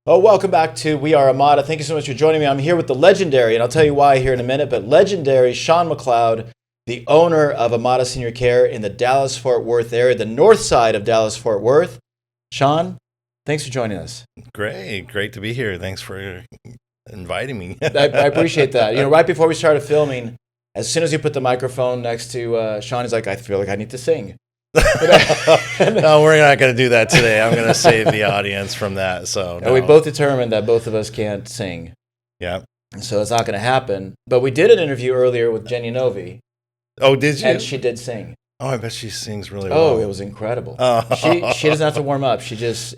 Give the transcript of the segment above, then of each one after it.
Oh, welcome back to We Are Amada. Thank you so much for joining me. I'm here with the legendary, and I'll tell you why here in a minute, but legendary Sean McLeod, the owner of Amada Senior Care in the Dallas-Fort Worth area, the north side of Dallas-Fort Worth. Sean, thanks for joining us. Great to be here. Thanks for inviting me. I appreciate that. Right before we started filming, as soon as you put the microphone next to Sean, he's like, I feel like I need to sing. No, we're not going to do that today. I'm going to save the audience from that. So no. We both determined that both of us can't sing. Yeah. So it's not going to happen. But we did an interview earlier with Jenny Novi. Oh, did you? And she did sing. Oh, I bet she sings really well. Oh, it was incredible. Oh. She doesn't have to warm up. It's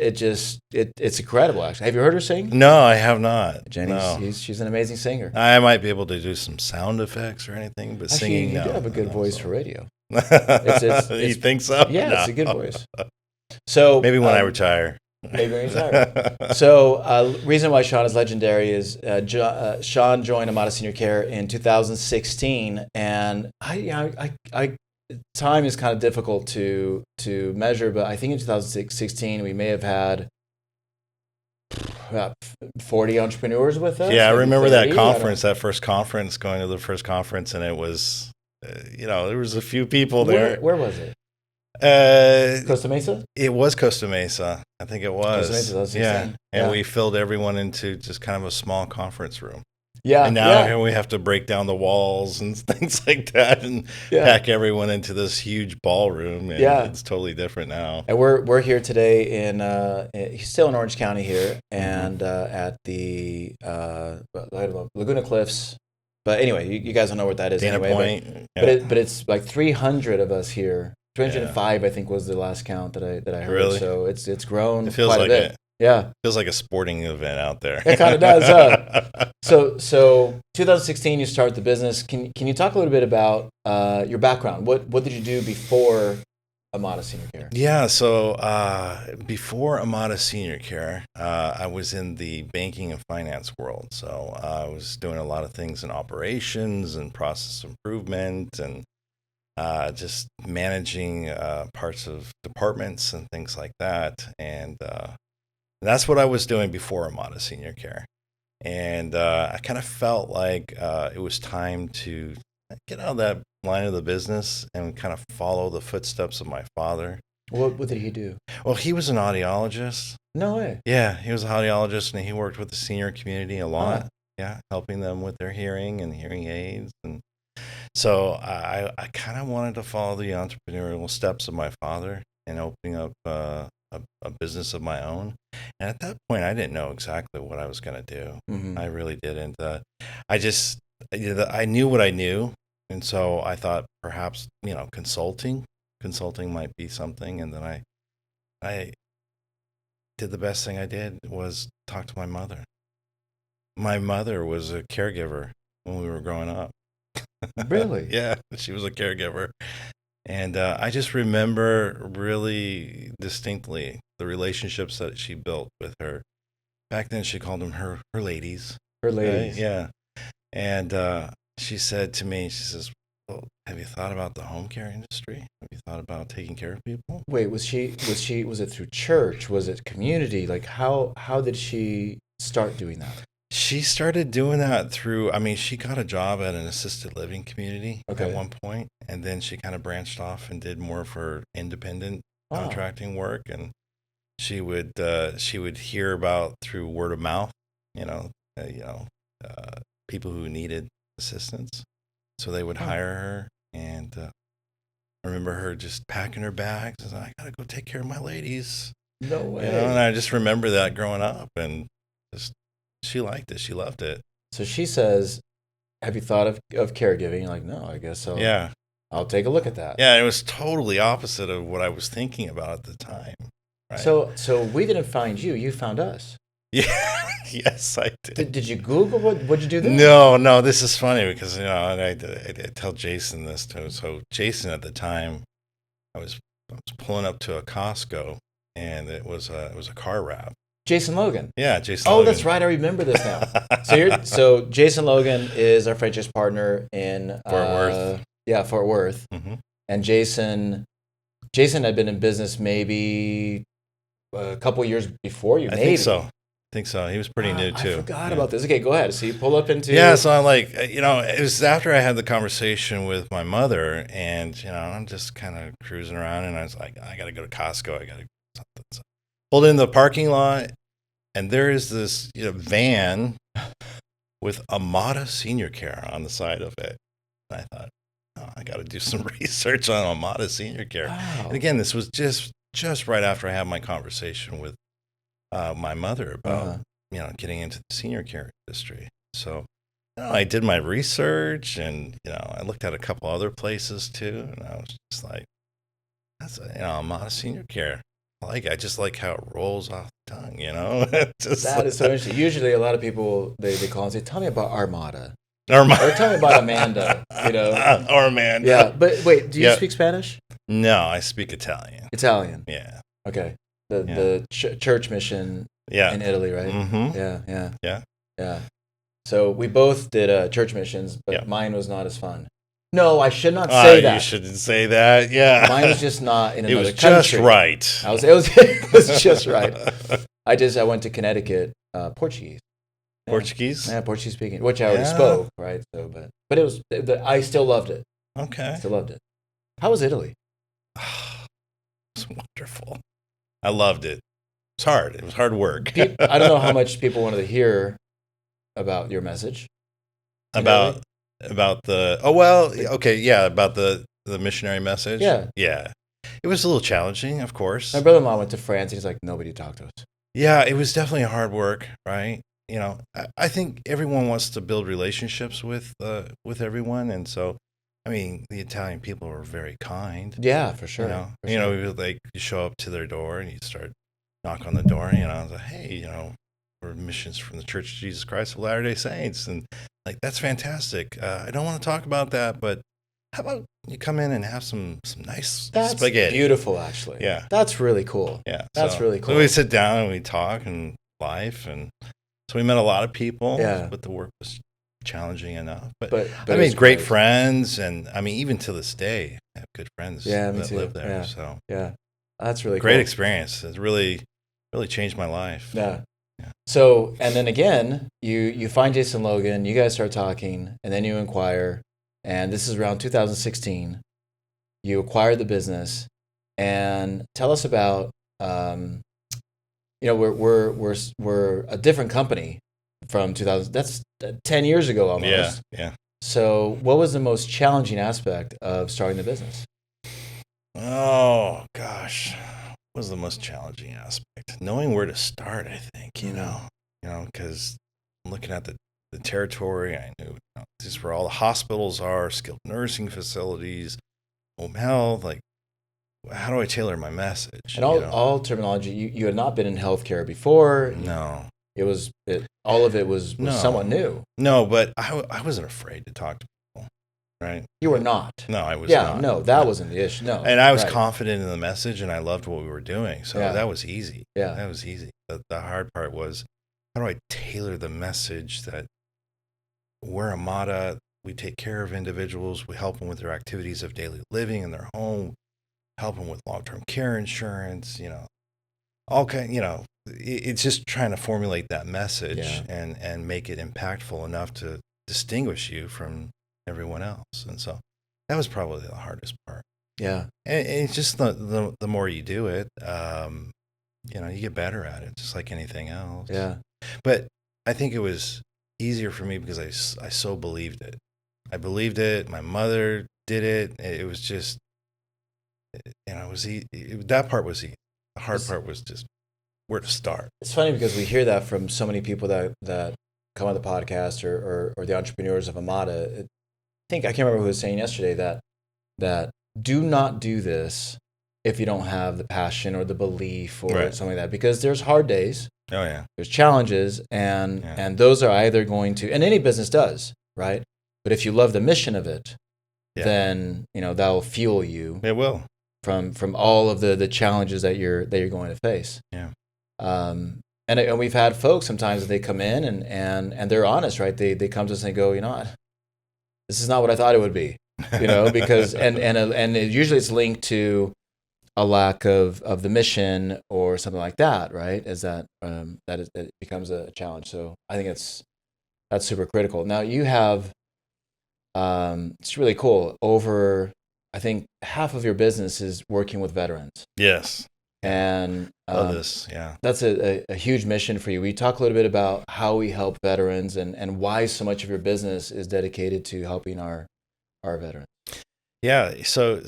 incredible, actually. Have you heard her sing? No, I have not. She's an amazing singer. I might be able to do some sound effects or anything, but actually, singing, you no. do have a good voice for radio. You think so? Yeah, no. It's a good voice. So maybe when I retire. Maybe when you retire. So reason why Sean is legendary is Sean joined Amada Senior Care in 2016, and I time is kind of difficult to measure, but I think in 2016 we may have had 40 entrepreneurs with us. Yeah, I remember that conference, that first conference, going to the first conference, and it was, there was a few people there. Where was it? Costa Mesa? It was Costa Mesa. I think it was. Costa Mesa, 2016. Yeah, and we filled everyone into just kind of a small conference room. Yeah, and now we have to break down the walls and things like that, and pack everyone into this huge ballroom. And it's totally different now. And we're here today he's still in Orange County here, and at the Laguna Cliffs. But anyway, you guys don't know what that is. Dana anyway, Point. But it's like 300 of us here. 305, I think, was the last count that I heard. Really? So it's grown. It feels quite like a bit. It feels like a sporting event out there. It kind of does. So 2016, you start the business. Can you talk a little bit about your background? What did you do before Amada Senior Care? Yeah. So before Amada Senior Care, I was in the banking and finance world. So I was doing a lot of things in operations and process improvement and just managing parts of departments and things like that. And that's what I was doing before Amada Senior Care. And I kind of felt like it was time to get out of that line of the business and kind of follow the footsteps of my father. What did he do? Well, he was an audiologist. No way. Yeah, he was an audiologist, and he worked with the senior community a lot. Huh. Yeah, helping them with their hearing and hearing aids. And so I kind of wanted to follow the entrepreneurial steps of my father and opening up a business of my own. And at that point, I didn't know exactly what I was going to do. Mm-hmm. I really didn't. I knew what I knew. And so I thought perhaps, consulting might be something. And then I did the best thing I did was talk to my mother. My mother was a caregiver when we were growing up. Really? Yeah, she was a caregiver. And I just remember really distinctly the relationships that she built with her. Back then, she called them her ladies. Her ladies. Right? Yeah. And she said to me, she says, well, have you thought about the home care industry? Have you thought about taking care of people? Wait, was it through church? Was it community? Like how did she start doing that? She started doing that through, she got a job at an assisted living community at one point, and then she kind of branched off and did more of her independent contracting work. And she would hear about through word of mouth, people who needed assistance. So they would hire her, and I remember her just packing her bags and I gotta go take care of my ladies. No way. And I just remember that growing up, and just she liked it. She loved it. So she says, have you thought of caregiving? You're like, no, I guess so. Yeah. I'll take a look at that. Yeah, it was totally opposite of what I was thinking about at the time. Right? So we didn't find you. You found us. Yeah. Yes, I did. Did you Google? What'd you do there? No, this is funny because, I tell Jason this too. So Jason at the time, I was pulling up to a Costco, and it was a car wrap. Jason Logan. Yeah, Jason Logan. Oh, that's right. I remember this now. So Jason Logan is our franchise partner in Fort Worth. Yeah, Fort Worth. Mm-hmm. And Jason had been in business maybe a couple years before you. I think so. think so. He was pretty new too. I forgot about this. Okay, go ahead. So you pull up into. Yeah, so I'm like, it was after I had the conversation with my mother, and I'm just kind of cruising around, and I was like, I got to go to Costco. I got to something. So pulled in the parking lot, and there is this van with Amada Senior Care on the side of it. And I thought, I got to do some research on Amada Senior Care. Wow. And again, this was just right after I had my conversation with my mother about getting into the senior care industry. So I did my research, and I looked at a couple other places too, and I was just like, that's Amada Senior Care. I just like how it rolls off the tongue. That is so interesting. Usually, a lot of people they call and say, "Tell me about Armada." Or tell me about Amanda. Or Amanda. Yeah, but wait, do you speak Spanish? No, I speak Italian. Italian. Yeah. Okay. The church mission. In Italy, right? Mm-hmm. Yeah. So we both did church missions, but mine was not as fun. No, I should not say that. You shouldn't say that. Yeah. Mine was just not in another country. It was just right. It was just right. I went to Connecticut, Portuguese. Yeah. Portuguese? Yeah, Portuguese speaking, which I already spoke, right? So, but it was. I still loved it. Okay. I still loved it. How was Italy? It was wonderful. I loved it. It was hard. It was hard work. I don't know how much people wanted to hear about your message. About about the about the missionary message. Yeah. It was a little challenging, of course. My brother-in-law went to France. He's like, nobody talked to us. Yeah, it was definitely hard work, right? I think everyone wants to build relationships with everyone, and so, the Italian people were very kind. Yeah, for sure. We would you show up to their door and you start knock on the door, and I was like, hey, we're missions from the Church of Jesus Christ of Latter-day Saints, and that's fantastic. I don't want to talk about that, but how about you come in and have some nice spaghetti? That's beautiful, actually. Yeah, that's really cool. Yeah, that's really cool. So we sit down and we talk and life, and so we met a lot of people. Yeah, but the work was challenging enough. But I made great friends, and even to this day, I have good friends that live there. Yeah. So that's really great cool. experience. It's really changed my life. Yeah. So, and then again, you find Jason Logan, you guys start talking, and then you inquire, and this is around 2016. You acquired the business, and tell us about, we're a different company from 2000. That's 10 years ago almost. Yeah. So, what was the most challenging aspect of starting the business? Oh gosh. Was the most challenging aspect knowing where to start. I think because looking at the territory, I knew this is where all the hospitals are, skilled nursing facilities, home health. How do I tailor my message? And all terminology. You had not been in healthcare before. No, all of it was somewhat new. No, but I wasn't afraid to talk to people. Right. You were not. No, I was not. Yeah, no, that wasn't the issue. No. And I was confident in the message, and I loved what we were doing. So that was easy. Yeah. That was easy. The hard part was, how do I tailor the message that we're Amada, we take care of individuals, we help them with their activities of daily living in their home, help them with long-term care insurance, it's just trying to formulate that message and make it impactful enough to distinguish you from everyone else. And so that was probably the hardest part. Yeah. And it's just the more you do it, you get better at it, just like anything else. Yeah. But I think it was easier for me because I so believed it. I believed it. My mother did it. It was just, that part was easy. The hard part was just where to start. It's funny because we hear that from so many people that come on the podcast or the entrepreneurs of Amada. I can't remember who was saying yesterday that do not do this if you don't have the passion or the belief or something like that, because there's hard days. Oh yeah. There's challenges and those are either going to, and any business does, right? But if you love the mission of it, then that'll fuel you. It will. From all of the challenges that you're going to face. Yeah. And we've had folks sometimes that they come in and they're honest, right? They come to us and they go, this is not what I thought it would be, because and usually it's linked to a lack of the mission or something like that, right? Is that it becomes a challenge. So I think that's super critical. Now you have it's really cool. Over I think half of your business is working with veterans. Yes. And Love this. Yeah. that's a huge mission for you. We talk a little bit about how we help veterans and why so much of your business is dedicated to helping our veterans. Yeah. So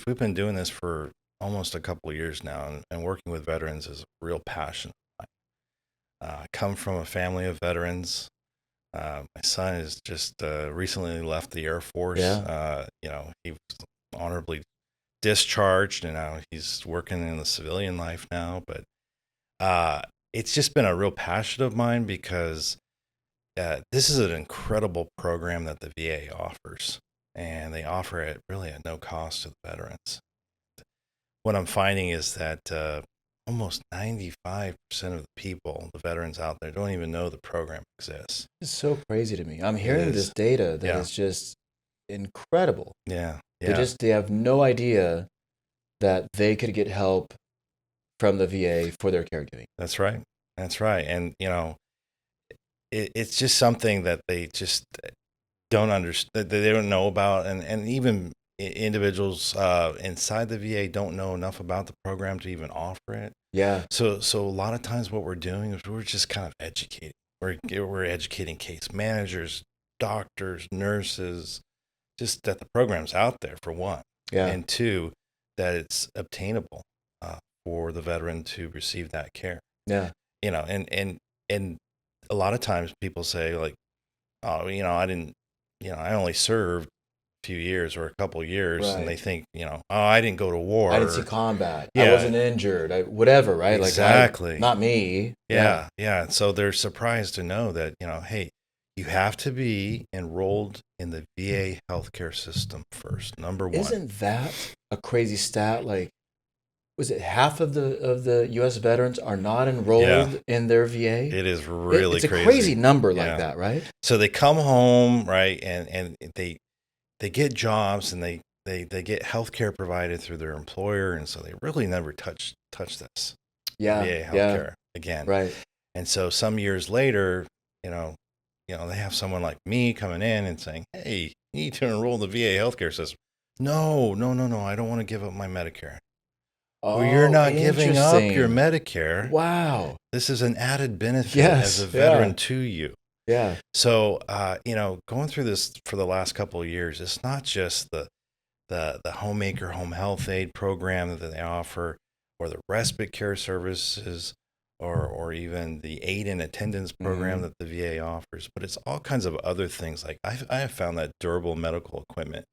we've been doing this for almost a couple of years now, and working with veterans is a real passion. I come from a family of veterans. My son has just recently left the Air Force. Yeah. He was honorably discharged, and now he's working in the civilian life now. But it's just been a real passion of mine because this is an incredible program that the VA offers, and they offer it really at no cost to the veterans. What I'm finding is that almost 95% of the people, the veterans out there, don't even know the program exists. It's so crazy to me. I'm hearing this data that is just incredible. Yeah. They have no idea that they could get help from the VA for their caregiving. That's right. And it's just something that they just don't understand, they don't know about, and even individuals inside the VA don't know enough about the program to even offer it. Yeah. So a lot of times what we're doing is we're just kind of educating. We're educating case managers, doctors, nurses, just that the program's out there, for one. Yeah. And two, that it's obtainable for the veteran to receive that care. Yeah. And a lot of times people say, like, oh, I only served a few years or a couple of years, Right. and they think, oh, I didn't go to war. I didn't see combat. Yeah. I wasn't injured. Whatever, right? Exactly. Like, not me. Yeah. So they're surprised to know that, hey, you have to be enrolled in the VA healthcare system first, number one. Isn't that a crazy stat? Like, was it half of the U.S. veterans are not enrolled in their VA? It is really crazy. It's crazy. A crazy number like that, right? So they come home, right, and they get jobs, and they get healthcare provided through their employer, and so they really never touch this VA healthcare again. Right. And so some years later, they have someone like me coming in and saying, "Hey, you need to enroll in the VA healthcare system." No, I don't want to give up my Medicare. Oh, well, you're not giving up your Medicare. Wow. This is an added benefit as a veteran to you. Yeah. So, going through this for the last couple of years, it's not just the homemaker home health aid program that they offer, or the respite care services, or even the aid and attendance program that the VA offers, but it's all kinds of other things. Like I have found that durable medical equipment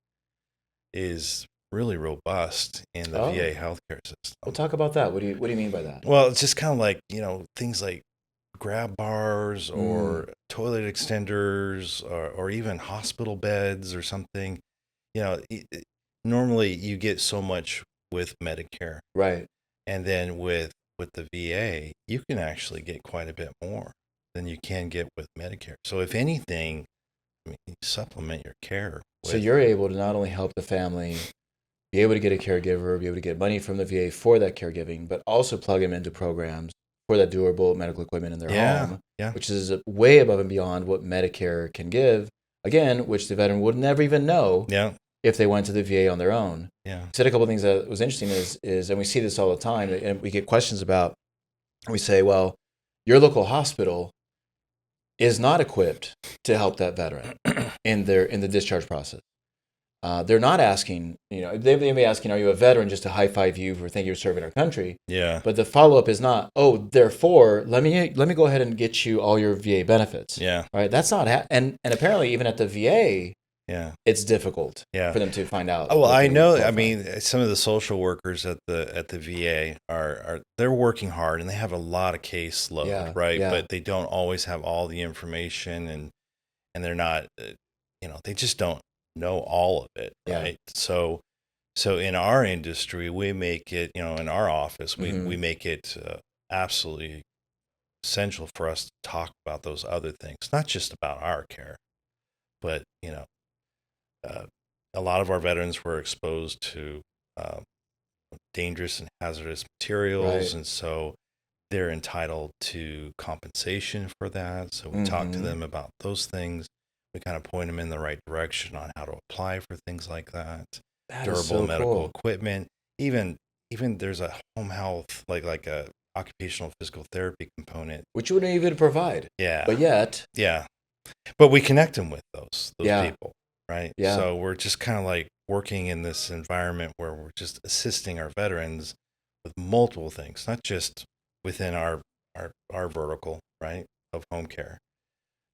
is really robust in the VA healthcare system. Well, talk about that. What do you mean by that? Well, it's just kind of like, things like grab bars or toilet extenders, or even hospital beds or something. Normally you get so much with Medicare. Right. And then with the VA, you can actually get quite a bit more than you can get with Medicare. So if anything, you supplement your care. So you're able to not only help the family be able to get a caregiver, be able to get money from the VA for that caregiving, but also plug them into programs for that durable medical equipment in their home, which is way above and beyond what Medicare can give, again, which the veteran would never even know if they went to the VA on their own. Yeah. Said a couple of things that was interesting is, and we see this all the time, and we get questions about, we say, well, your local hospital is not equipped to help that veteran in the discharge process. They're not asking, they may be asking, are you a veteran, just to high five you for thank you for serving our country. Yeah. But the follow up is not, therefore let me go ahead and get you all your VA benefits. Yeah. Right. That's not and apparently even at the VA, it's difficult for them to find out. Oh, well, I know. I mean, some of the social workers at the VA they're working hard, and they have a lot of caseload, right? Yeah. But they don't always have all the information, and they're not, they just don't know all of it, right? So in our industry, we make it, in our office, we make it absolutely essential for us to talk about those other things, not just about our care, but a lot of our veterans were exposed to dangerous and hazardous materials, Right. and so they're entitled to compensation for that. So we talk to them about those things. We kind of point them in the right direction on how to apply for things like that. That is Durable so medical cool. equipment. Even there's a home health, like a occupational physical therapy component. Which you wouldn't even provide. Yeah. But yet, Yeah. But we connect them with those yeah, people, right? yeah, So we're just kind of like working in this environment where we're just assisting our veterans with multiple things, not just within our vertical, right, of home care.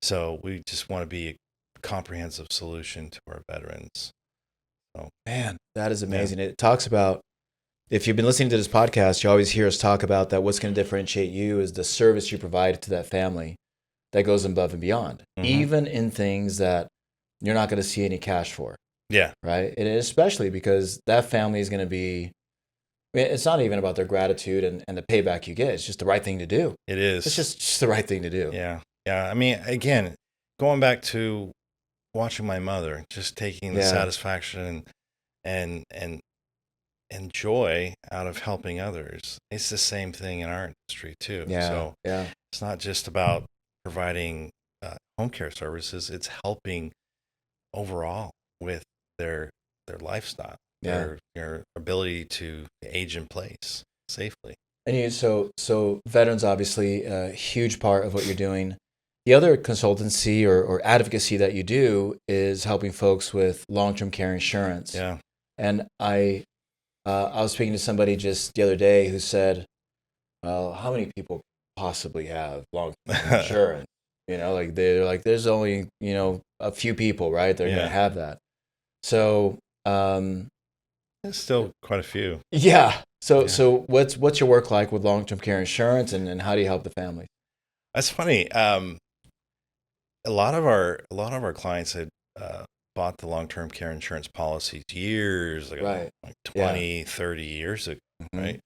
So we just want to be a comprehensive solution to our veterans. So man, that is yeah, amazing. It talks about, if you've been listening to this podcast, you always hear us talk about that what's going to differentiate you is the service you provide to that family that goes above and beyond, even in things that you're not going to see any cash for, yeah, right? And especially because that family is going to be, I mean, it's not even about their gratitude and the payback you get. It's just the right thing to do. it It's is. just the right thing to do. Yeah, yeah. I mean, again, going back to watching my mother, just taking the Yeah. satisfaction and joy out of helping others. It's the same thing in our industry too. Yeah. So Yeah. it's not just about providing home care services. It's helping overall with their lifestyle, Yeah. their ability to age in place safely. And so veterans obviously a huge part of what you're doing. The other consultancy or advocacy that you do is helping folks with long-term care insurance. Yeah. And I was speaking to somebody just the other day who said, well, how many people possibly have long-term insurance? Like they're like, there's only, a few people, right? They're going to Yeah. have that. So, There's still quite a few. yeah. So, Yeah. so what's your work like with long-term care insurance and how do you help the family? That's funny. A lot of our clients had bought the long-term care insurance policies years ago, Right. like Yeah. 20, 30 years ago, Mhm. right?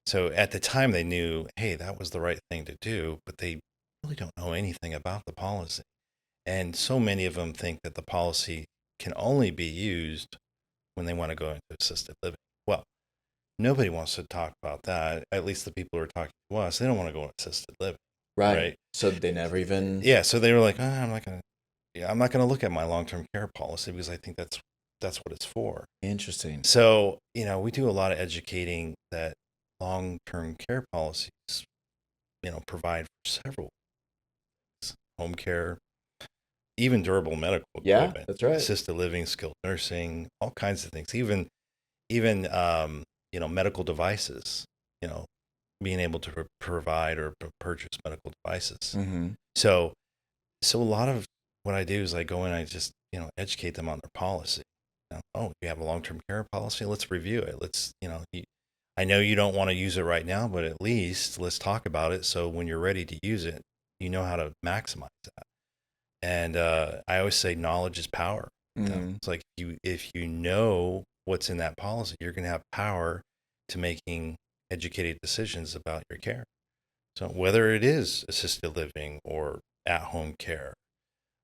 So at the time they knew, hey, that was the right thing to do, but they really don't know anything about the policy. And so many of them think that the policy can only be used when they want to go into assisted living. Well, nobody wants to talk about that. At least the people who are talking to us, they don't want to go into assisted living. Right. Right. So they never even. Yeah. So they were like, I'm not gonna look at my long-term care policy because I think that's what it's for. Interesting. So, we do a lot of educating that long-term care policies, provide for several things. Home care, even durable medical Yeah, equipment, that's right. assisted living, skilled nursing, all kinds of things. Even medical devices, being able to provide or purchase medical devices. Mm-hmm. So a lot of what I do is I go in, I just, educate them on their policy. Oh, you have a long-term care policy? Let's review it. I know you don't want to use it right now, but at least let's talk about it. So when you're ready to use it, you know how to maximize that. And I always say knowledge is power. Mm-hmm. It's like if you know what's in that policy, you're going to have power to making educated decisions about your care. So whether it is assisted living or at-home care,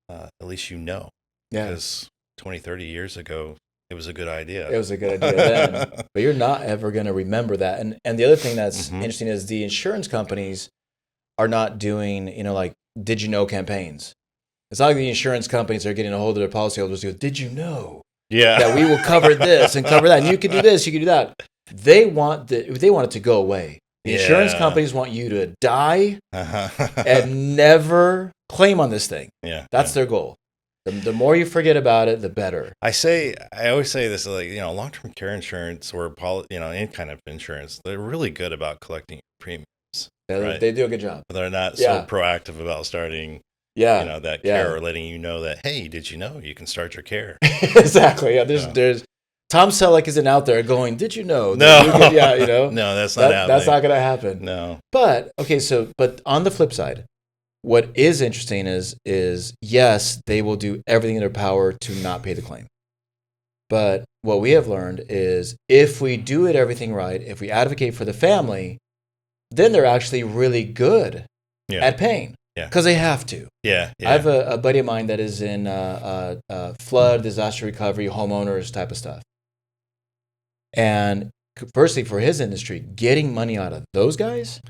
at least Yeah. because 20, 30 years ago, it was a good idea. It was a good idea then, but you're not ever going to remember that. And the other thing that's interesting is the insurance companies are not doing, like, did you know campaigns. It's not like the insurance companies are getting a hold of their policyholders and go, did you know that we will cover this and cover that? And you can do this, you can do that. They want it to go away. The insurance companies want you to die and never claim on this thing. Yeah. That's their goal. The more you forget about it, the better. I always say this, like, long-term care insurance or any kind of insurance, they're really good about collecting premiums. Right? They do a good job. But they're not so proactive about starting, that care or letting you know that, hey, did you know you can start your care? Exactly. Yeah. There's Tom Selleck isn't out there going, did you know? No. No, that's not happening. That's not going to happen. No. But okay, but on the flip side, what is interesting is yes, they will do everything in their power to not pay the claim. But what we have learned is if we do everything right, if we advocate for the family, then they're actually really good at paying because they have to. Yeah. I have a buddy of mine that is in flood, disaster recovery, homeowners type of stuff. And firstly for his industry, getting money out of those guys,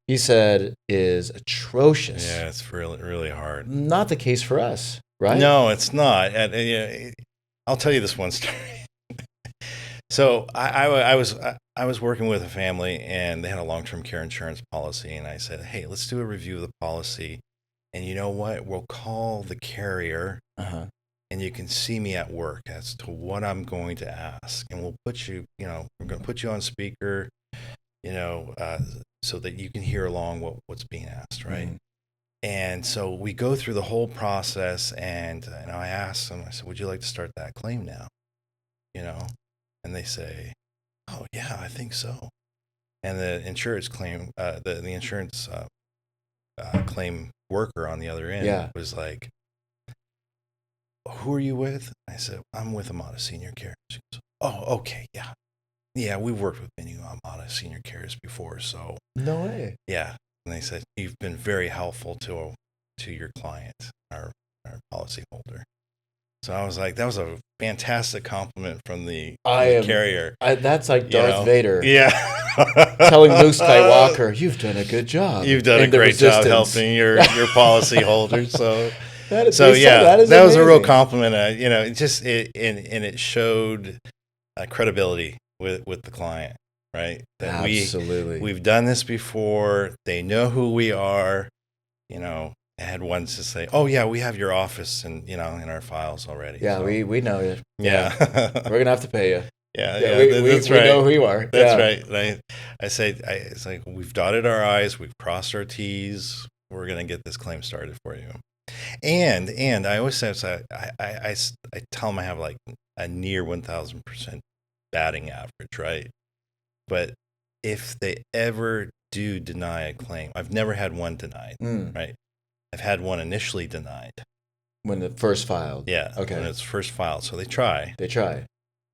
he said, is atrocious. Yeah, it's really, really hard. Not the case for us, right? No, it's not. I'll tell you this one story. So I was working with a family, and they had a long-term care insurance policy, and I said, hey, let's do a review of the policy, and you know what? We'll call the carrier, and you can see me at work as to what I'm going to ask, and we'll put you, we're going to put you on speaker, so that you can hear along what's being asked, right? Mm-hmm. And so we go through the whole process, and I asked them, I said, would you like to start that claim now? And they say, oh yeah, I think so. And the insurance claim, the insurance claim worker on the other end was like, who are you with? I said, I'm with Amada Senior Care. She goes, oh, okay, yeah. Yeah, we've worked with many Amada Senior Cares before, so. No way. Yeah. And they said, you've been very helpful to your client, our policyholder. So I was like, that was a fantastic compliment from the carrier. That's like Darth Vader. Yeah. Telling Luke Skywalker, you've done a good job. You've done a great job helping your policyholder. So, that was amazing. A real compliment. It showed credibility with the client, right? That Absolutely. We've done this before. They know who we are. I had one to say, oh yeah, we have your office and in our files already. Yeah, so. we know you. Yeah. We're gonna have to pay you. Yeah, that's right. We know who you are. That's right. I say, it's like, we've dotted our I's, we've crossed our T's. We're gonna get this claim started for you. And I always say, I tell them I have like a near 1,000% batting average, right? But if they ever do deny a claim, I've never had one denied, right? I've had one initially denied. When it first filed? Yeah. Okay. When it's first filed. So they try.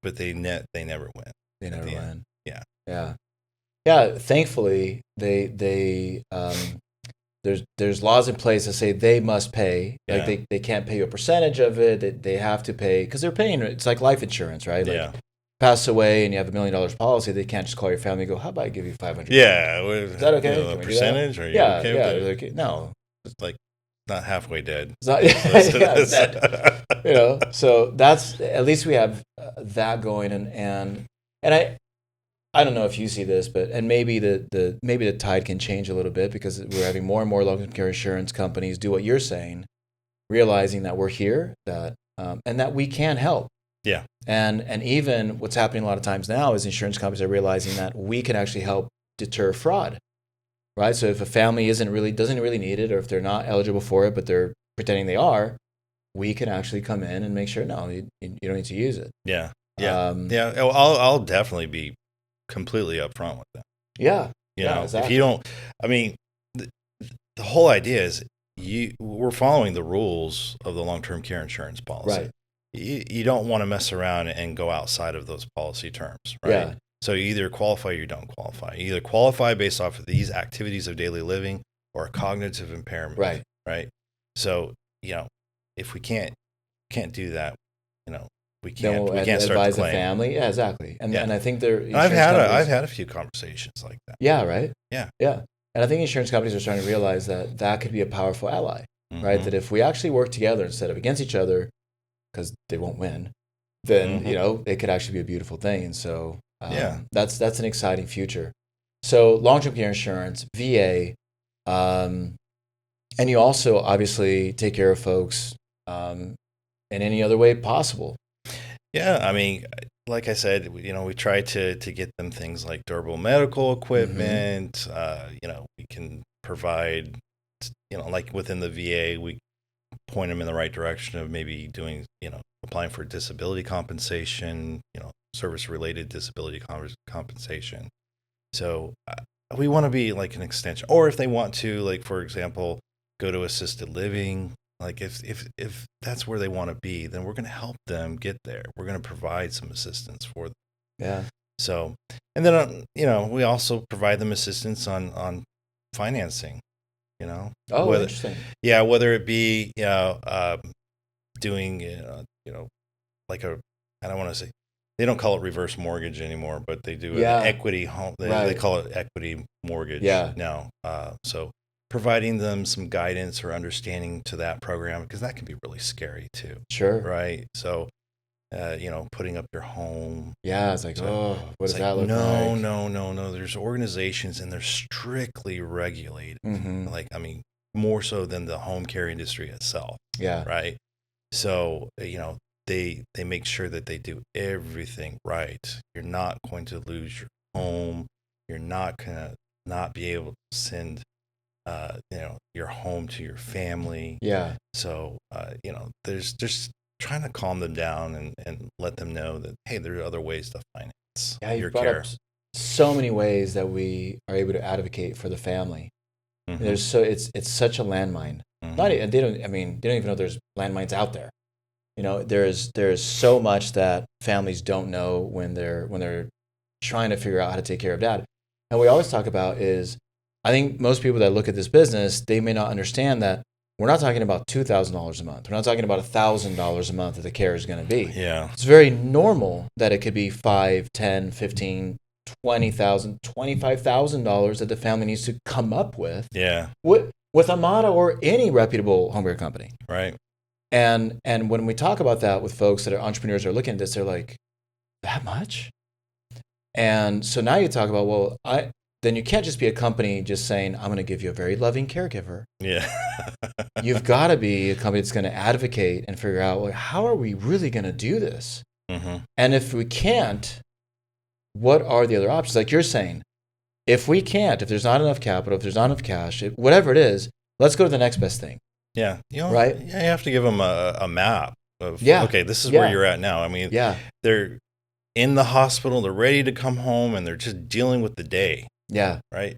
But they never win. They never win. Yeah. Yeah. Yeah. Thankfully, there's laws in place that say they must pay. Yeah. Like they can't pay you a percentage of it. They have to pay because they're paying. It's like life insurance, right? Like, pass away and you have $1 million policy, they can't just call your family and go, how about I give you $500? Yeah. Is that okay? A percentage? Or okay with it? No. It's like not halfway dead. It's not, it's dead. So that's, at least we have that going. And I don't know if you see this, but, and maybe the tide can change a little bit because we're having more and more long-term care insurance companies do what you're saying, realizing that we're here, that, and that we can help. Yeah. And even what's happening a lot of times now is insurance companies are realizing that we can actually help deter fraud, right? So if a family doesn't really need it, or if they're not eligible for it, but they're pretending they are, we can actually come in and make sure, no, you don't need to use it. Yeah. Yeah. I'll definitely be completely upfront with them. Yeah. Exactly. If you don't, the whole idea is we're following the rules of the long-term care insurance policy. Right. You don't want to mess around and go outside of those policy terms, right? Yeah. So you either qualify or you don't qualify. You either qualify based off of these activities of daily living or a cognitive impairment, right? So, if we can't do that, we can't start advise the claim. The family. Yeah, exactly. And I think I've had a few conversations like that. Yeah, right? Yeah. And I think insurance companies are starting to realize that could be a powerful ally, right? That if we actually work together instead of against each other, because they won't win, then it could actually be a beautiful thing. And so that's an exciting future. So long-term care insurance, VA, and you also obviously take care of folks in any other way possible. Yeah, like I said, we try to get them things like durable medical equipment. We can provide, like within the VA, we point them in the right direction of maybe doing, applying for disability compensation, service-related disability compensation. So we want to be like an extension, or if they want to, like, for example, go to assisted living, like if that's where they want to be, then we're going to help them get there. We're going to provide some assistance for them. Yeah. So, and then, we also provide them assistance on financing. Interesting. Yeah, whether it be doing like I don't want to say they don't call it reverse mortgage anymore, but they do Yeah. an equity home. They call it equity mortgage now. So providing them some guidance or understanding to that program, because that can be really scary too. Sure. Right. So, putting up your home. Yeah. It's like, what does that look like? like? No. There's organizations and they're strictly regulated. Mm-hmm. Like, I mean, more so than the home care industry itself. Yeah. Right. So, they make sure that they do everything right. You're not going to lose your home. You're not going to not be able to send, your home to your family. Yeah. So, there's just trying to calm them down and let them know that, hey, there are other ways to finance your care. Up so many ways that we are able to advocate for the family. Mm-hmm. It's such a landmine. Mm-hmm. They don't even know there's landmines out there. There's so much that families don't know when they're trying to figure out how to take care of dad. And we always talk about is, I think most people that look at this business, they may not understand that we're not talking about $2,000 a month. We're not talking about $1,000 a month that the care is going to be. Yeah. It's very normal that it could be $5,000, $10,000, $15,000, $20,000, $25,000 that the family needs to come up with. Yeah. With Amada or any reputable home care company. Right. And when we talk about that with folks that are entrepreneurs that are looking at this, they're like, that much? And so now you talk about, then you can't just be a company just saying, I'm going to give you a very loving caregiver. Yeah. You've got to be a company that's going to advocate and figure out, how are we really going to do this? Mm-hmm. And if we can't, what are the other options? Like you're saying, if there's not enough capital, if there's not enough cash, whatever it is, let's go to the next best thing. Yeah. Right? You have to give them a map of, okay, this is where you're at now. I mean, they're in the hospital, they're ready to come home, and they're just dealing with the day. Yeah. Right.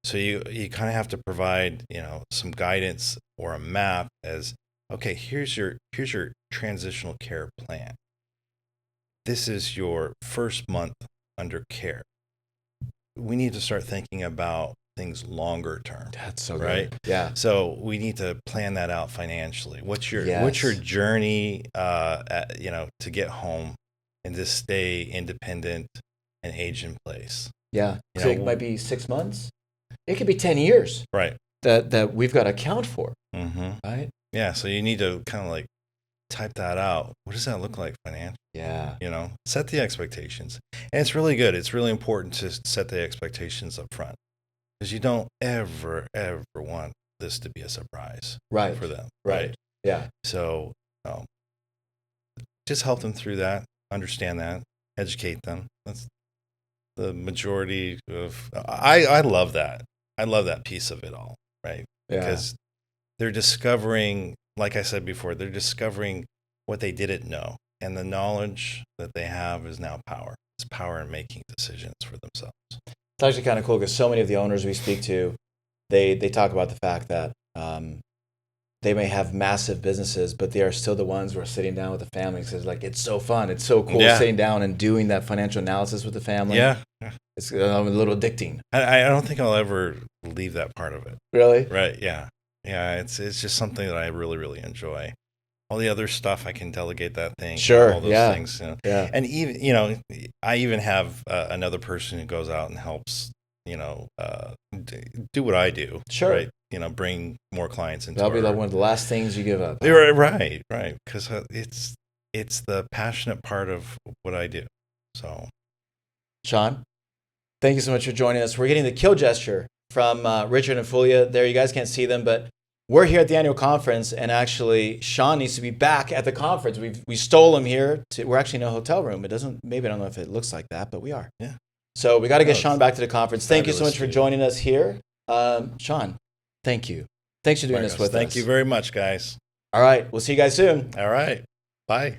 So you kind of have to provide, some guidance or a map as, okay, here's your transitional care plan. This is your first month under care. We need to start thinking about things longer term. That's so right. Good. Yeah. So we need to plan that out financially. What's your journey, to get home and to stay independent and age in place? Yeah. So it might be 6 months. It could be 10 years. Right. That we've got to account for. Mm-hmm. Right. Yeah. So you need to kind of like type that out. What does that look like financially? Yeah. Set the expectations. And it's really good. It's really important to set the expectations up front, because you don't ever want this to be a surprise for them. Right. Yeah. So just help them through that, understand that, educate them. That's the majority of, I love that. I love that piece of it all, right? Yeah. Because they're discovering, like I said before, they're discovering what they didn't know. And the knowledge that they have is now power. It's power in making decisions for themselves. It's actually kind of cool because so many of the owners we speak to, they talk about the fact that they may have massive businesses, but they are still the ones who are sitting down with the family. Because it's so fun. It's so cool sitting down and doing that financial analysis with the family. Yeah. It's a little addicting. I don't think I'll ever leave that part of it. Really? Right. Yeah. Yeah. It's just something that I really, really enjoy. All the other stuff, I can delegate that thing. Sure. All those things. Yeah. And even, I even have another person who goes out and helps, do what I do. Sure. Right. Bring more clients into That'll be like one of the last things you give up. Right. Because it's the passionate part of what I do. So, Sean, thank you so much for joining us. We're getting the kill gesture from Richard and Fulia there. You guys can't see them, but we're here at the annual conference, and actually Sean needs to be back at the conference. We stole him here. We're actually in a hotel room. I don't know if it looks like that, but we are. Yeah. So we got to get Sean back to the conference. Thank you so much for joining us here. Sean, thank you. Thanks for doing this with us. Thank you very much, guys. All right. We'll see you guys soon. All right. Bye.